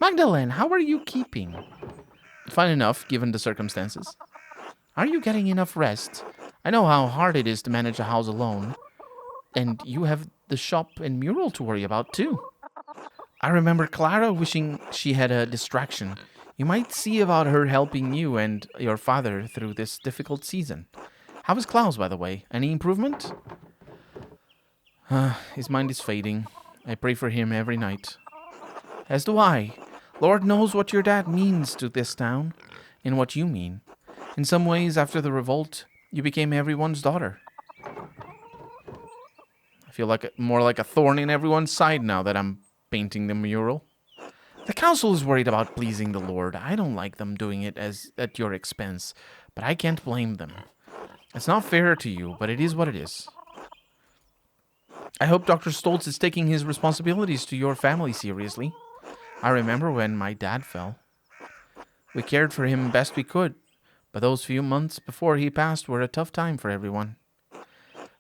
Magdalene, how are you keeping? Fine enough, given the circumstances. Are you getting enough rest? I know how hard it is to manage a house alone, and you have the shop and mural to worry about, too. I remember Clara wishing she had a distraction. You might see about her helping you and your father through this difficult season. How is Klaus, by the way? Any improvement? His mind is fading. I pray for him every night. As do I. Lord knows what your dad means to this town, and what you mean. In some ways, after the revolt, you became everyone's daughter. I feel like more like a thorn in everyone's side now that I'm painting the mural. The council is worried about pleasing the Lord. I don't like them doing it as at your expense, but I can't blame them. It's not fair to you, but it is what it is. I hope Dr. Stoltz is taking his responsibilities to your family seriously. I remember when my dad fell. We cared for him best we could, but those few months before he passed were a tough time for everyone.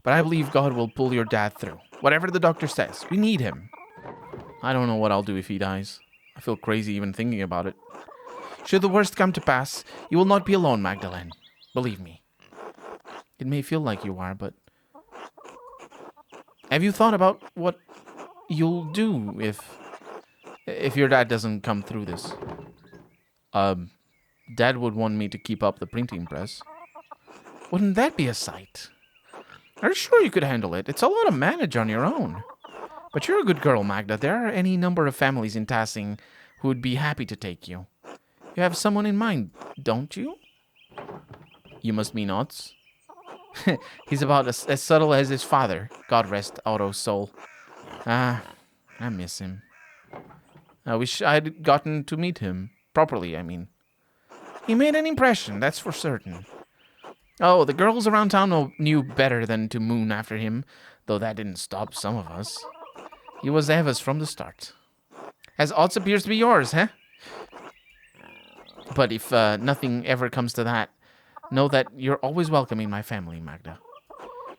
But I believe God will pull your dad through. Whatever the doctor says, we need him. I don't know what I'll do if he dies. I feel crazy even thinking about it. Should the worst come to pass, you will not be alone, Magdalene. Believe me. It may feel like you are, but... Have you thought about what you'll do if your dad doesn't come through this? Dad would want me to keep up the printing press. Wouldn't that be a sight? Are you sure you could handle it? It's a lot of manage on your own. But you're a good girl, Magda. There are any number of families in Tassing who would be happy to take you. You have someone in mind, don't you? You must mean Otz. He's about as subtle as his father. God rest Otto's soul. I miss him. I wish I'd gotten to meet him. Properly, I mean. He made an impression, that's for certain. Oh, the girls around town knew better than to moon after him, though that didn't stop some of us. He was Eva's from the start. As Otz appears to be yours, huh? But if nothing ever comes to that, know that you're always welcome in my family, Magda.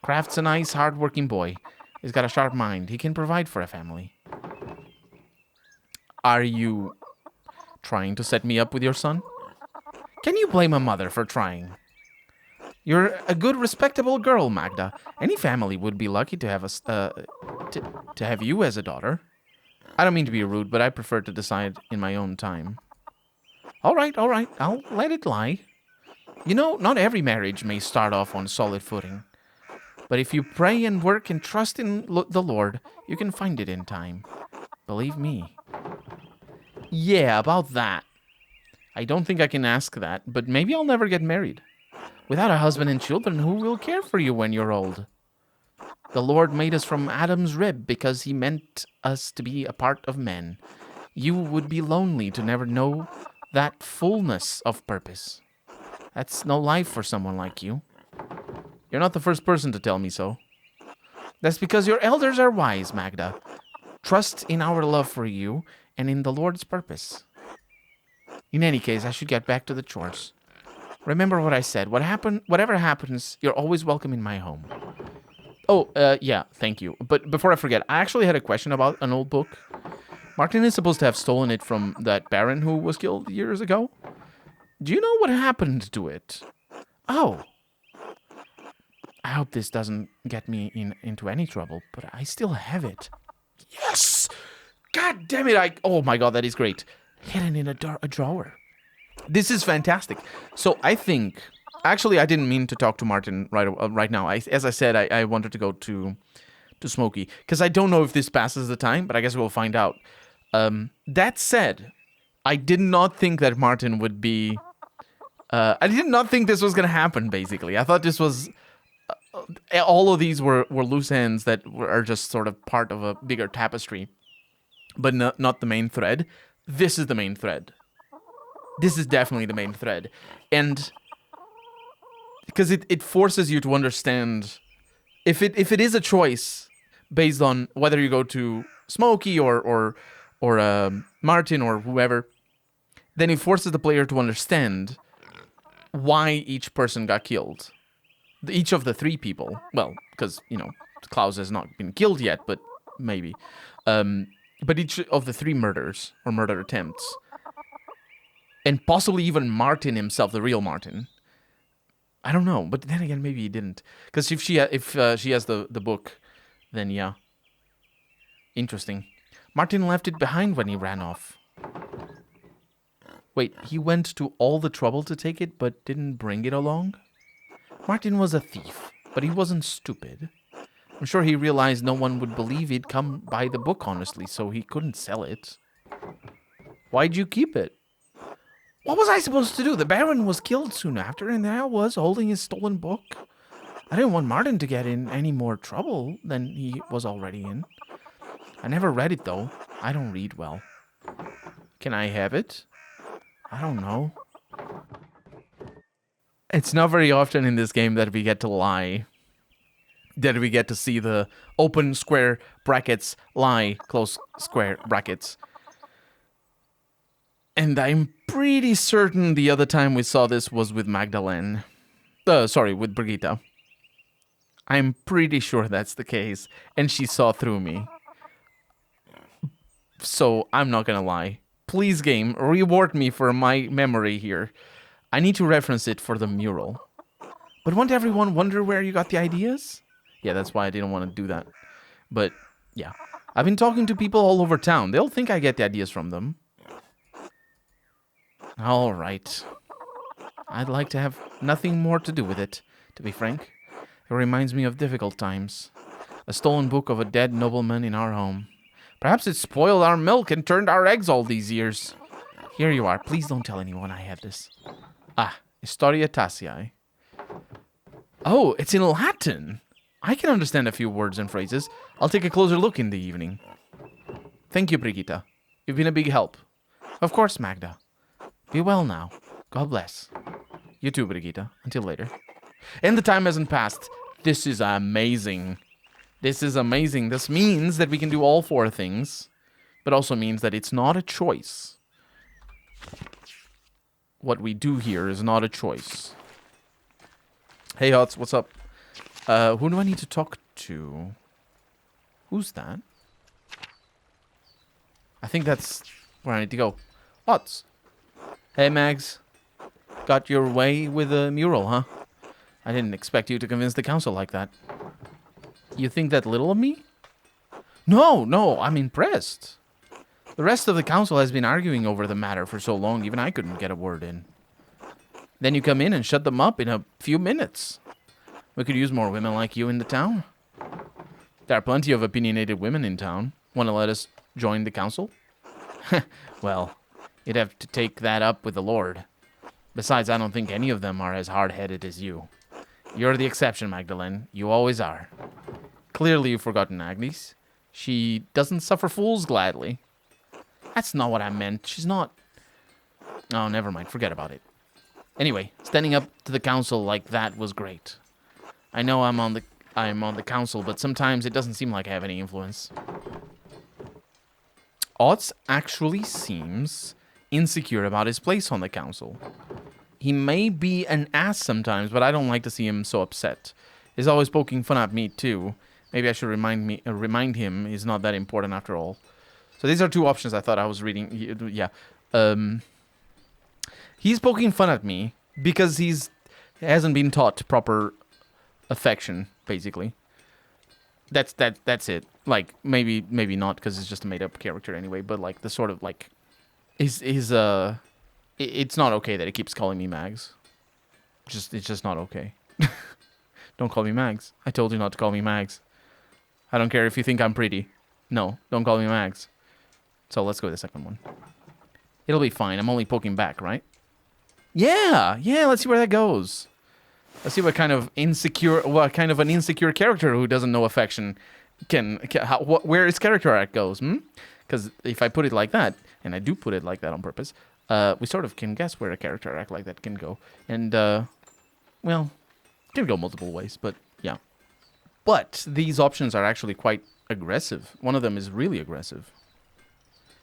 Kraft's a nice, hard-working boy. He's got a sharp mind. He can provide for a family. Are you trying to set me up with your son? Can you blame a mother for trying? You're a good, respectable girl, Magda. Any family would be lucky to have to have you as a daughter. I don't mean to be rude, but I prefer to decide in my own time. All right, I'll let it lie. You know, not every marriage may start off on solid footing. But if you pray and work and trust in the Lord, you can find it in time. Believe me. Yeah, about that. I don't think I can ask that, but maybe I'll never get married. Without a husband and children, who will care for you when you're old? The Lord made us from Adam's rib because he meant us to be a part of men. You would be lonely to never know that fullness of purpose. That's no life for someone like you. You're not the first person to tell me so. That's because your elders are wise, Magda. Trust in our love for you and in the Lord's purpose. In any case, I should get back to the chores. Remember what I said. Whatever happens, you're always welcome in my home. Oh, yeah, thank you. But before I forget, I actually had a question about an old book. Martin is supposed to have stolen it from that baron who was killed years ago. Do you know what happened to it? Oh. I hope this doesn't get me into any trouble, but I still have it. Yes! God damn it! Oh my god, that is great. Hidden in a drawer. This is fantastic. So I think... Actually, I didn't mean to talk to Martin right now. As I said, I wanted to go to Smokey, because I don't know if this passes the time, but I guess we'll find out. That said, I did not think that Martin would be... I did not think this was going to happen, basically. I thought this was... all of these were loose ends that are just sort of part of a bigger tapestry, but not the main thread. This is the main thread. This is definitely the main thread. And... because it forces you to understand if it is a choice based on whether you go to Smokey or Martin or whoever, then it forces the player to understand why each person got killed. Each of the three people. Well, because, Klaus has not been killed yet, but maybe. But each of the 3 murders, or murder attempts, and possibly even Martin himself, the real Martin. I don't know, but then again, maybe he didn't. Because if she has the book, then yeah. Interesting. Martin left it behind when he ran off. Wait, he went to all the trouble to take it, but didn't bring it along? Martin was a thief, but he wasn't stupid. I'm sure he realized no one would believe he'd come by the book honestly, so he couldn't sell it. Why'd you keep it? What was I supposed to do? The Baron was killed soon after, and there I was, holding his stolen book. I didn't want Martin to get in any more trouble than he was already in. I never read it, though. I don't read well. Can I have it? I don't know. It's not very often in this game that we get to lie. That we get to see the open square brackets lie, close square brackets. And I'm pretty certain the other time we saw this was with Magdalene. With Brigitte. I'm pretty sure that's the case. And she saw through me. So I'm not gonna lie. Please, game, reward me for my memory here. I need to reference it for the mural. But won't everyone wonder where you got the ideas? Yeah, that's why I didn't want to do that. But, yeah. I've been talking to people all over town. They'll think I get the ideas from them. All right. I'd like to have nothing more to do with it, to be frank. It reminds me of difficult times. A stolen book of a dead nobleman in our home. Perhaps it spoiled our milk and turned our eggs all these years. Here you are. Please don't tell anyone I have this. Ah, Historia Taciae. Oh, it's in Latin. I can understand a few words and phrases. I'll take a closer look in the evening. Thank you, Brigitte. You've been a big help. Of course, Magda. Be well now. God bless. You too, Brigitte. Until later. And the time hasn't passed. This is amazing. This is amazing. This means that we can do all 4 things, but also means that it's not a choice. What we do here is not a choice. Hey, Hots, what's up? Who do I need to talk to? Who's that? I think that's where I need to go. Hots. Hey, Mags. Got your way with a mural, huh? I didn't expect you to convince the council like that. You think that little of me? No, I'm impressed. The rest of the council has been arguing over the matter for so long, even I couldn't get a word in. Then you come in and shut them up in a few minutes. We could use more women like you in the town. There are plenty of opinionated women in town. Want to let us join the council? Well, you'd have to take that up with the Lord. Besides, I don't think any of them are as hard-headed as you. You're the exception, Magdalene. You always are. Clearly you've forgotten Agnes. She doesn't suffer fools gladly. That's not what I meant. She's not... Oh, never mind. Forget about it. Anyway, standing up to the council like that was great. I know I'm on the council, but sometimes it doesn't seem like I have any influence. Otz actually seems insecure about his place on the council. He may be an ass sometimes, but I don't like to see him so upset. He's always poking fun at me too. Maybe I should remind him he's not that important after all. So these are 2 options I thought I was reading. Yeah. He's poking fun at me because he hasn't been taught proper affection, basically. That's it. Like, maybe not, because it's just a made-up character anyway, but like the sort of like it's not okay that he keeps calling me Mags. It's just not okay. Don't call me Mags. I told you not to call me Mags. I don't care if you think I'm pretty. No, don't call me Mags. So let's go to the second one. It'll be fine. I'm only poking back, right? Yeah, let's see where that goes. Let's see what kind of an insecure character who doesn't know affection where his character arc goes, Because if I put it like that, and I do put it like that on purpose, we sort of can guess where a character arc like that can go. And, well, it can go multiple ways, but yeah. But these options are actually quite aggressive. One of them is really aggressive.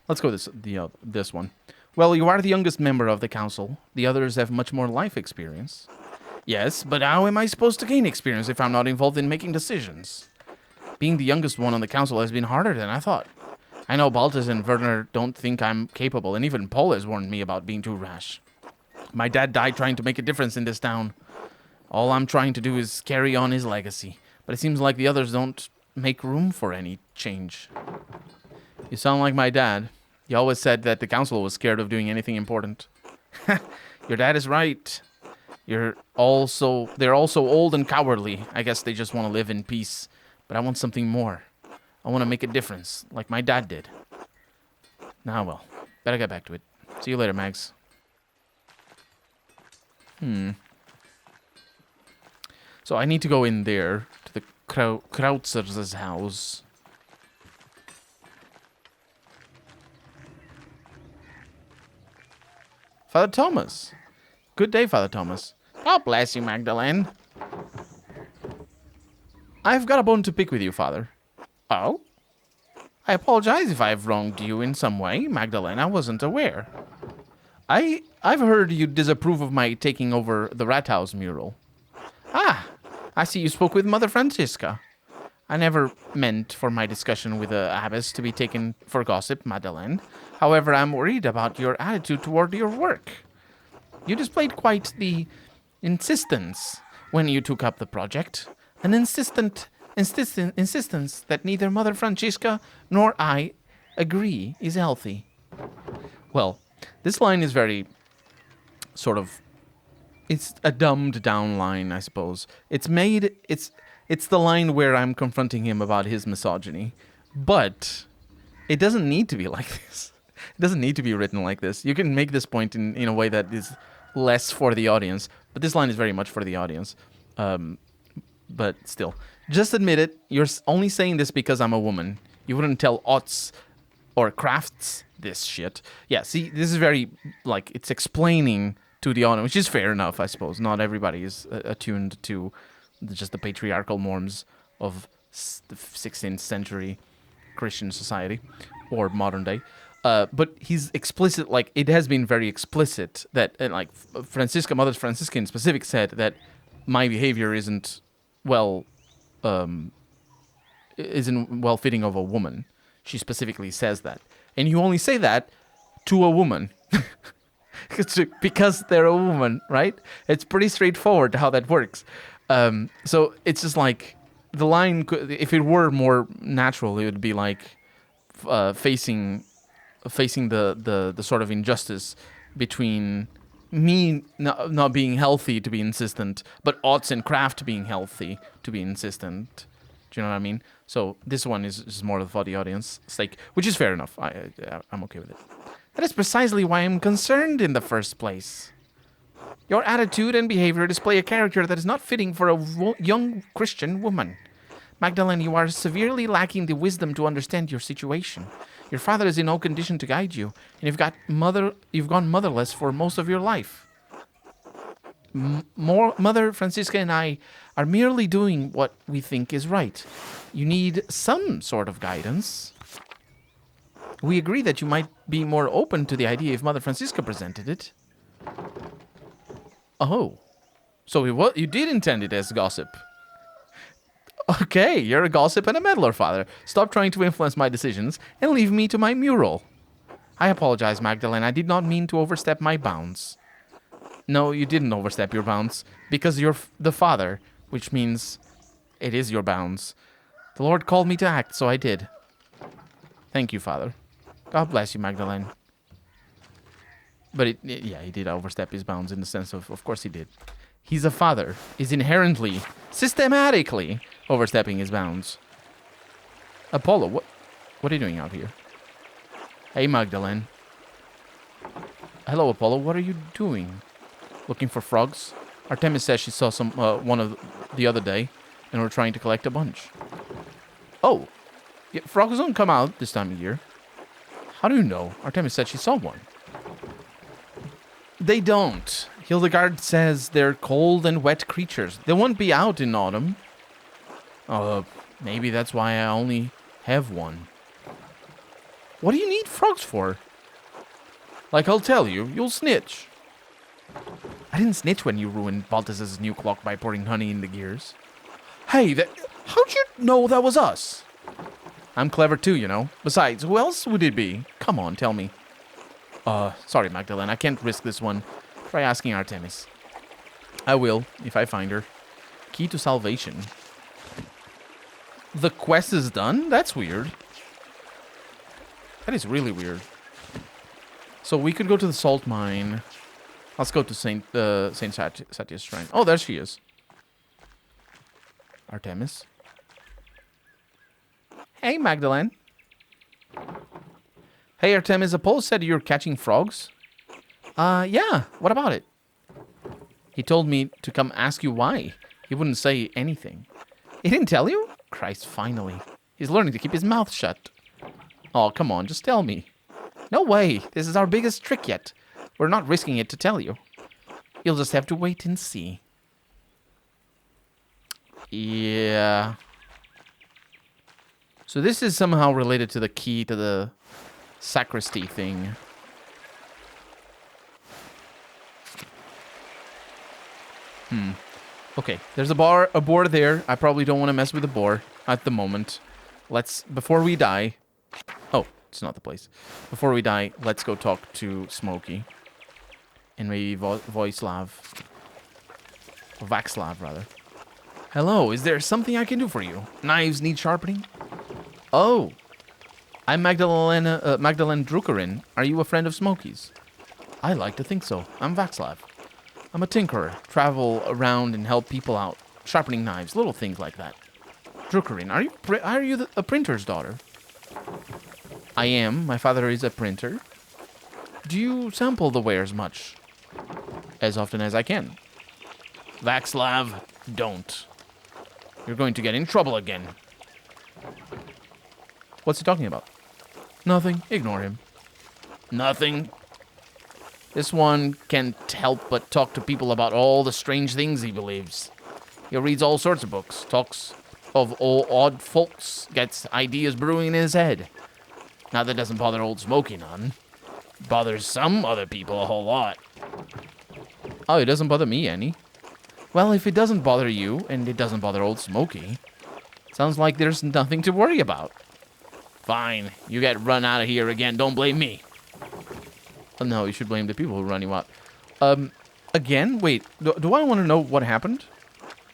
Let's go this one. Well, you are the youngest member of the council. The others have much more life experience. Yes, but how am I supposed to gain experience if I'm not involved in making decisions? Being the youngest one on the council has been harder than I thought. I know Baltus and Werner don't think I'm capable, and even Paul has warned me about being too rash. My dad died trying to make a difference in this town. All I'm trying to do is carry on his legacy, but it seems like the others don't make room for any change. You sound like my dad. He always said that the council was scared of doing anything important. Your dad is right. They're also old and cowardly. I guess they just want to live in peace. But I want something more. I want to make a difference, like my dad did. Nah, well, better get back to it. See you later, Mags. So I need to go in there to the Krautzer's house. Father Thomas. Good day, Father Thomas. God bless you, Magdalene. I've got a bone to pick with you, Father. Oh? I apologize if I've wronged you in some way, Magdalene. I wasn't aware. I've heard you disapprove of my taking over the Rat House mural. Ah, I see you spoke with Mother Francisca. I never meant for my discussion with the abbess to be taken for gossip, Madeleine. However, I'm worried about your attitude toward your work. You displayed quite the insistence when you took up the project. An insistence that neither Mother Francisca nor I agree is healthy. Well, this line is very sort of... It's a dumbed down line, I suppose. It's the line where I'm confronting him about his misogyny. But it doesn't need to be like this. It doesn't need to be written like this. You can make this point in a way that is less for the audience. But this line is very much for the audience. But still. Just admit it. You're only saying this because I'm a woman. You wouldn't tell Otts or Crafts this shit. Yeah, see, this is very, like, it's explaining to the audience, which is fair enough, I suppose. Not everybody is attuned to just the patriarchal norms of the 16th century Christian society or modern day. But he's explicit, like, it has been very explicit that, like, Mother Francisca in specific said that my behavior isn't well fitting of a woman. She specifically says that. And you only say that to a woman. Because they're a woman, right? It's pretty straightforward how that works. So it's just like, the line, if it were more natural, it would be like facing the sort of injustice between me not being healthy to be insistent, but Otts and Kraft being healthy to be insistent. Do you know what I mean? So this one is more for the audience sake, which is fair enough. I'm okay with it. That is precisely why I'm concerned in the first place. Your attitude and behavior display a character that is not fitting for a young Christian woman. Magdalene, you are severely lacking the wisdom to understand your situation. Your father is in no condition to guide you, and you've gone motherless for most of your life. Mother Francisca and I are merely doing what we think is right. You need some sort of guidance. We agree that you might be more open to the idea if Mother Francisca presented it. Oh. So you did intend it as gossip. Okay, you're a gossip and a meddler, Father. Stop trying to influence my decisions and leave me to my mural. I apologize, Magdalene. I did not mean to overstep my bounds. No, you didn't overstep your bounds, because you're the Father, which means it is your bounds. The Lord called me to act, so I did. Thank you, Father. God bless you, Magdalene. But yeah, he did overstep his bounds in the sense of course he did. He's a father. He's inherently, systematically overstepping his bounds. Apollo, what are you doing out here? Hey, Magdalene. Hello, Apollo. What are you doing? Looking for frogs? Artemis says she saw one of the other day, and we're trying to collect a bunch. Oh, yeah, frogs don't come out this time of year. How do you know? Artemis said she saw one. They don't. Hildegard says they're cold and wet creatures. They won't be out in autumn. Maybe that's why I only have one. What do you need frogs for? Like I'll tell you, you'll snitch. I didn't snitch when you ruined Balthazar's new clock by pouring honey in the gears. Hey, how'd you know that was us? I'm clever too, you know. Besides, who else would it be? Come on, tell me. Sorry, Magdalene. I can't risk this one. Try asking Artemis. I will, if I find her. Key to salvation. The quest is done? That's weird. That is really weird. So we could go to the salt mine. Let's go to Saint Satya's shrine. Oh, there she is. Artemis. Hey, Magdalene. Hey, Artemis. Apollo said you're catching frogs. Yeah. What about it? He told me to come ask you why. He wouldn't say anything. He didn't tell you? Christ, finally. He's learning to keep his mouth shut. Oh, come on. Just tell me. No way. This is our biggest trick yet. We're not risking it to tell you. You'll just have to wait and see. Yeah. So this is somehow related to the key to the sacristy thing. Okay, there's a boar there. I probably don't want to mess with the boar at the moment. Before we die... Oh, it's not the place. Before we die, let's go talk to Smokey. And maybe Voislav. Or Vaxlav, rather. Hello, is there something I can do for you? Knives need sharpening? Oh. I'm Magdalene Drukerin. Are you a friend of Smokey's? I like to think so. I'm Vaxlav. I'm a tinkerer. Travel around and help people out. Sharpening knives, little things like that. Drukerin, are you a printer's daughter? I am. My father is a printer. Do you sample the wares much? As often as I can. Vaxlav, don't. You're going to get in trouble again. What's he talking about? Nothing. Ignore him. Nothing. This one can't help but talk to people about all the strange things he believes. He reads all sorts of books, talks of all odd folks, gets ideas brewing in his head. Now that doesn't bother old Smokey none. Bothers some other people a whole lot. Oh, it doesn't bother me any. Well, if it doesn't bother you, and it doesn't bother old Smokey, sounds like there's nothing to worry about. Fine, you get run out of here again, don't blame me. Oh, no, you should blame the people who run you out. Again? Wait, do I want to know what happened?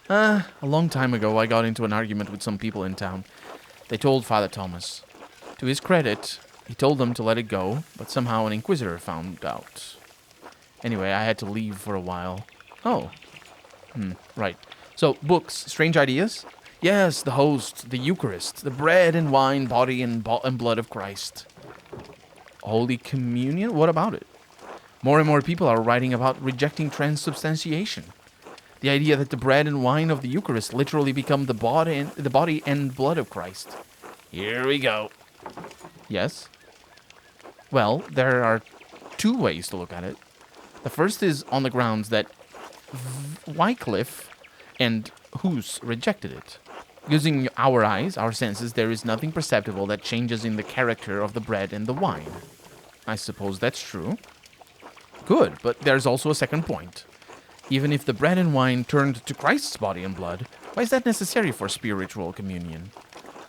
A long time ago, I got into an argument with some people in town. They told Father Thomas. To his credit, he told them to let it go, but somehow an inquisitor found out. Anyway, I had to leave for a while. Oh. Right. So, books, strange ideas? Yes, the host, the Eucharist, the bread and wine, body and blood of Christ. Holy Communion? What about it? More and more people are writing about rejecting transubstantiation. The idea that the bread and wine of the Eucharist literally become the body and blood of Christ. Here we go. Yes? Well, there are two ways to look at it. The first is on the grounds that Wycliffe and Hus rejected it. Using our eyes, our senses, there is nothing perceptible that changes in the character of the bread and the wine. I suppose that's true. Good, but there's also a second point. Even if the bread and wine turned to Christ's body and blood, why is that necessary for spiritual communion?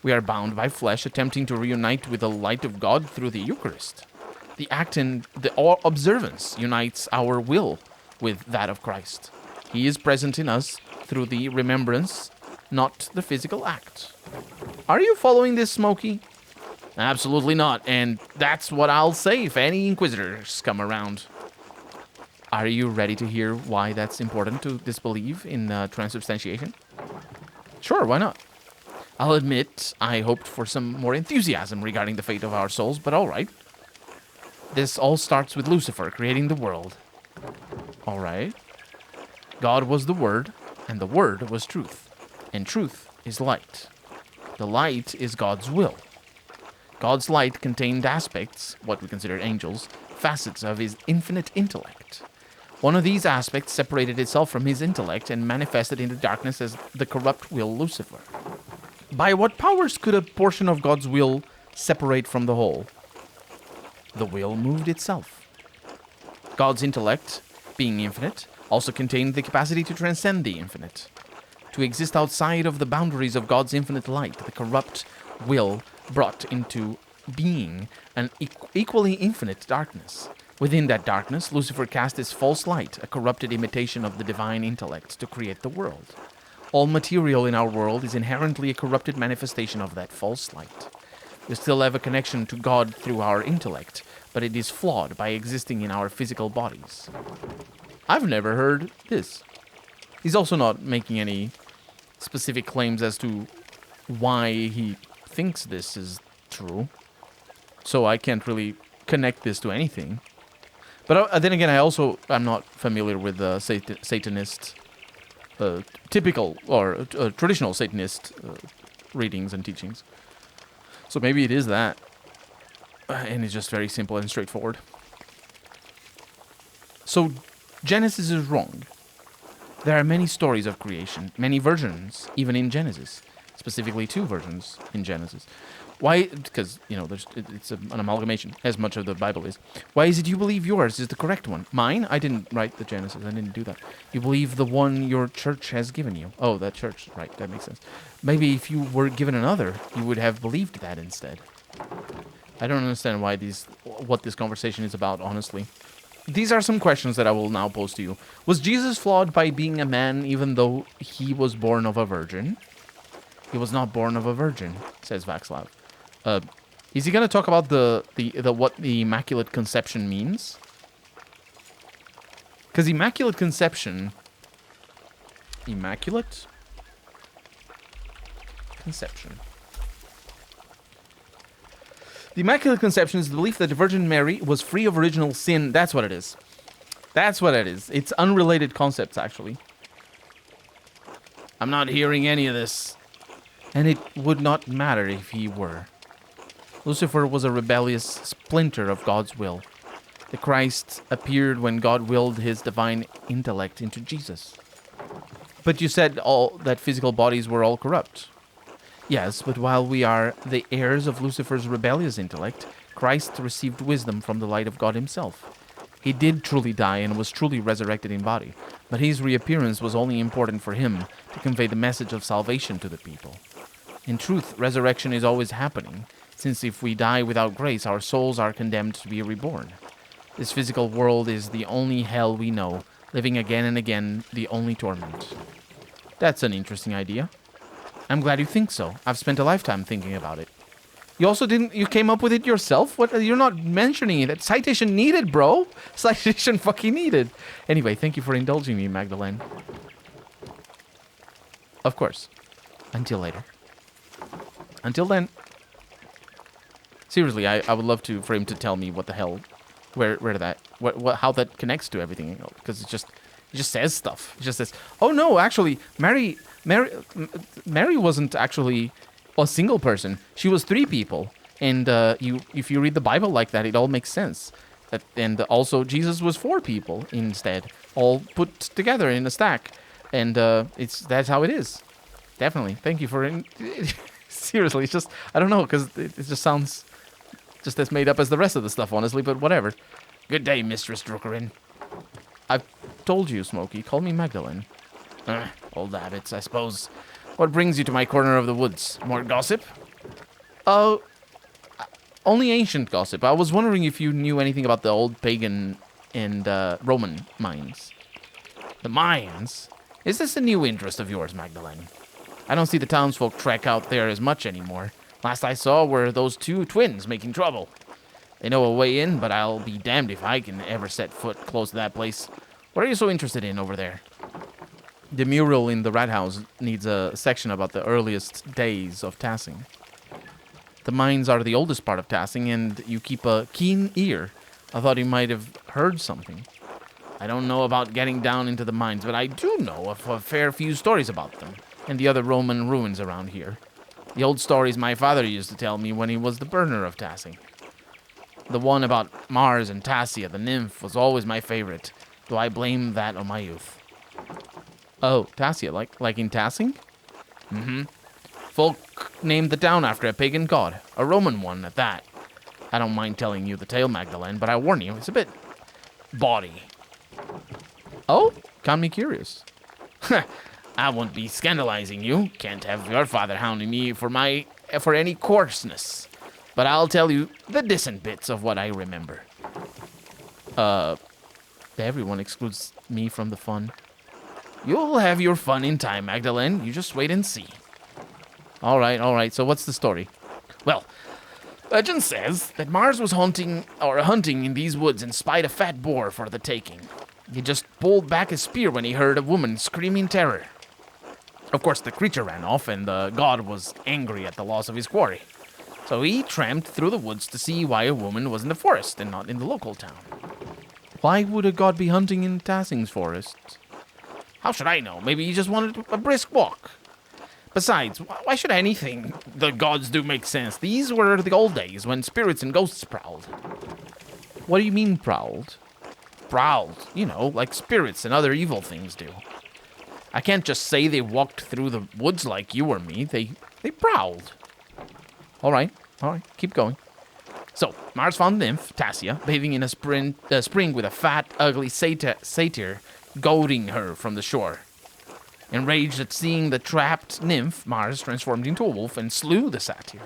We are bound by flesh attempting to reunite with the light of God through the Eucharist. The act and the observance unites our will with that of Christ. He is present in us through the remembrance, not the physical act. Are you following this, Smokey? Absolutely not, and that's what I'll say if any inquisitors come around. Are you ready to hear why that's important to disbelieve in transubstantiation? Sure, why not? I'll admit I hoped for some more enthusiasm regarding the fate of our souls, but all right. This all starts with Lucifer creating the world. All right. God was the Word, and the Word was truth, and truth is light. The light is God's will. God's light contained aspects, what we consider angels, facets of his infinite intellect. One of these aspects separated itself from his intellect and manifested into darkness as the corrupt will Lucifer. By what powers could a portion of God's will separate from the whole? The will moved itself. God's intellect, being infinite, also contained the capacity to transcend the infinite. To exist outside of the boundaries of God's infinite light, the corrupt will brought into being an equally infinite darkness. Within that darkness, Lucifer cast his false light, a corrupted imitation of the divine intellect, to create the world. All material in our world is inherently a corrupted manifestation of that false light. We still have a connection to God through our intellect, but it is flawed by existing in our physical bodies. I've never heard this. He's also not making any specific claims as to why he thinks this is true. So I can't really connect this to anything. But then again, I'm not familiar with the Satanist, typical or traditional Satanist readings and teachings. So maybe it is that. And it's just very simple and straightforward. So Genesis is wrong. There are many stories of creation, many versions, even in Genesis. Specifically 2 versions in Genesis. Why? Because, it's an amalgamation, as much of the Bible is. Why is it you believe yours is the correct one? Mine? I didn't write the Genesis. I didn't do that. You believe the one your church has given you. Oh, that church. Right, that makes sense. Maybe if you were given another, you would have believed that instead. I don't understand what this conversation is about, honestly. These are some questions that I will now pose to you. Was Jesus flawed by being a man even though he was born of a virgin? He was not born of a virgin, says Vaxlav. Is he going to talk about what the Immaculate Conception means? Because Immaculate Conception... Immaculate Conception. The Immaculate Conception is the belief that the Virgin Mary was free of original sin. That's what it is. That's what it is. It's unrelated concepts, actually. I'm not hearing any of this. And it would not matter if he were. Lucifer was a rebellious splinter of God's will. The Christ appeared when God willed his divine intellect into Jesus. But you said that physical bodies were all corrupt. Yes, but while we are the heirs of Lucifer's rebellious intellect, Christ received wisdom from the light of God himself. He did truly die and was truly resurrected in body, but his reappearance was only important for him to convey the message of salvation to the people. In truth, resurrection is always happening, since if we die without grace, our souls are condemned to be reborn. This physical world is the only hell we know, living again and again, the only torment. That's an interesting idea. I'm glad you think so. I've spent a lifetime thinking about it. You came up with it yourself? What? You're not mentioning it. Citation needed, bro. Citation fucking needed. Anyway, thank you for indulging me, Magdalene. Of course. Until later. Until then. Seriously, I would love for him to tell me what the hell, how that connects to everything, because it just says stuff. It just says, oh no, actually, Mary wasn't actually a single person. She was 3 people, and if you read the Bible like that, it all makes sense. And also, Jesus was 4 people instead, all put together in a stack, and that's how it is. Definitely, thank you for. Seriously, it's just I don't know, because it just sounds just as made up as the rest of the stuff, honestly. But whatever. Good day, Mistress Druckerin. I've told you, Smokey. Call me Magdalene. Old habits, I suppose. What brings you to my corner of the woods? More gossip? Oh, only ancient gossip. I was wondering if you knew anything about the old pagan and Roman mines. The mines? Is this a new interest of yours, Magdalene? I don't see the townsfolk trek out there as much anymore. Last I saw were those 2 twins making trouble. They know a way in, but I'll be damned if I can ever set foot close to that place. What are you so interested in over there? The mural in the Rat House needs a section about the earliest days of Tassing. The mines are the oldest part of Tassing, and you keep a keen ear. I thought you might have heard something. I don't know about getting down into the mines, but I do know of a fair few stories about them, and the other Roman ruins around here. The old stories my father used to tell me when he was the burner of Tassing. The one about Mars and Tassia, the nymph, was always my favorite, though I blame that on my youth. Oh, Tassia, like in Tassing? Mm-hmm. Folk named the town after a pagan god, a Roman one at that. I don't mind telling you the tale, Magdalene, but I warn you, it's a bit bawdy. Oh, got me curious. I won't be scandalizing you. Can't have your father hounding me for my for any coarseness, but I'll tell you the decent bits of what I remember. Everyone excludes me from the fun. You'll have your fun in time, Magdalene. You just wait and see. All right. So what's the story? Well, legend says that Mars was hunting in these woods and spied a fat boar for the taking. He just pulled back his spear when he heard a woman screaming terror. Of course, the creature ran off, and the god was angry at the loss of his quarry. So he tramped through the woods to see why a woman was in the forest and not in the local town. Why would a god be hunting in Tassing's forest? How should I know? Maybe he just wanted a brisk walk. Besides, why should anything the gods do make sense? These were the old days when spirits and ghosts prowled. What do you mean prowled? Prowled, like spirits and other evil things do. I can't just say they walked through the woods like you or me. They prowled. All right, keep going. So, Mars found nymph, Tassia, bathing in a spring with a fat, ugly satyr goading her from the shore. Enraged at seeing the trapped nymph, Mars transformed into a wolf and slew the satyr.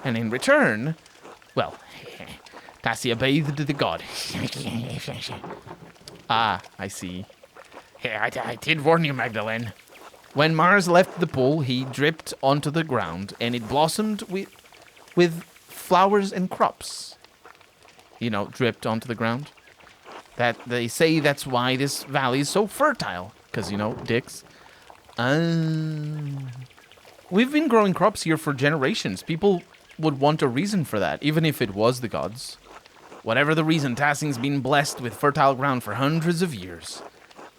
And in return, well, Tassia bathed the god. Ah, I see. I did warn you, Magdalene. When Mars left the pool, he dripped onto the ground, and it blossomed with flowers and crops. Dripped onto the ground. That they say that's why this valley is so fertile. Because, dicks. We've been growing crops here for generations. People would want a reason for that, even if it was the gods. Whatever the reason, Tassing's been blessed with fertile ground for hundreds of years.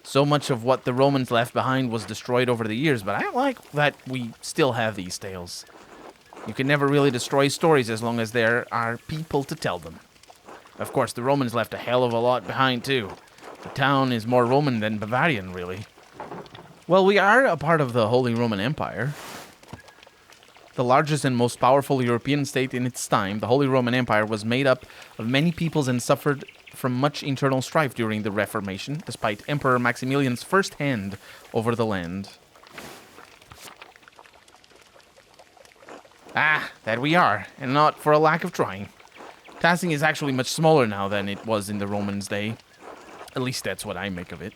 So much of what the Romans left behind was destroyed over the years, but I like that we still have these tales. You can never really destroy stories as long as there are people to tell them. Of course, the Romans left a hell of a lot behind, too. The town is more Roman than Bavarian, really. Well, we are a part of the Holy Roman Empire. The largest and most powerful European state in its time, the Holy Roman Empire was made up of many peoples and suffered from much internal strife during the Reformation, despite Emperor Maximilian's first hand over the land. Ah, that we are, and not for a lack of trying. Tassing is actually much smaller now than it was in the Romans' day. At least that's what I make of it.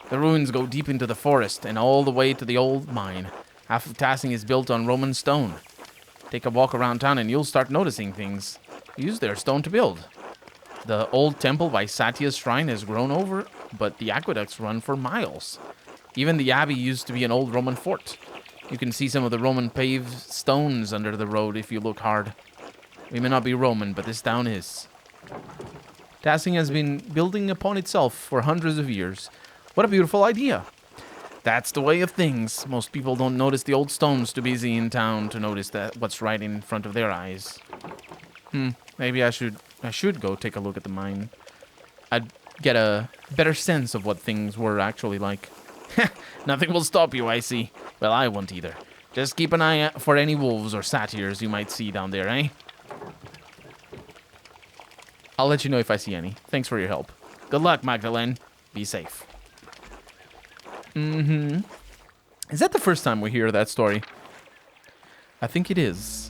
The ruins go deep into the forest and all the way to the old mine. Half of Tassing is built on Roman stone. Take a walk around town and you'll start noticing things. Use their stone to build. The old temple by Satya's shrine has grown over, but the aqueducts run for miles. Even the abbey used to be an old Roman fort. You can see some of the Roman paved stones under the road if you look hard. We may not be Roman, but this town is. Tassing has been building upon itself for hundreds of years. What a beautiful idea. That's the way of things. Most people don't notice the old stones too busy in town to notice that what's right in front of their eyes. Maybe I should go take a look at the mine. I'd get a better sense of what things were actually like. Nothing will stop you, I see. Well, I won't either. Just keep an eye out for any wolves or satyrs you might see down there, eh? I'll let you know if I see any. Thanks for your help. Good luck, Magdalene. Be safe. Is that the first time we hear that story? I think it is.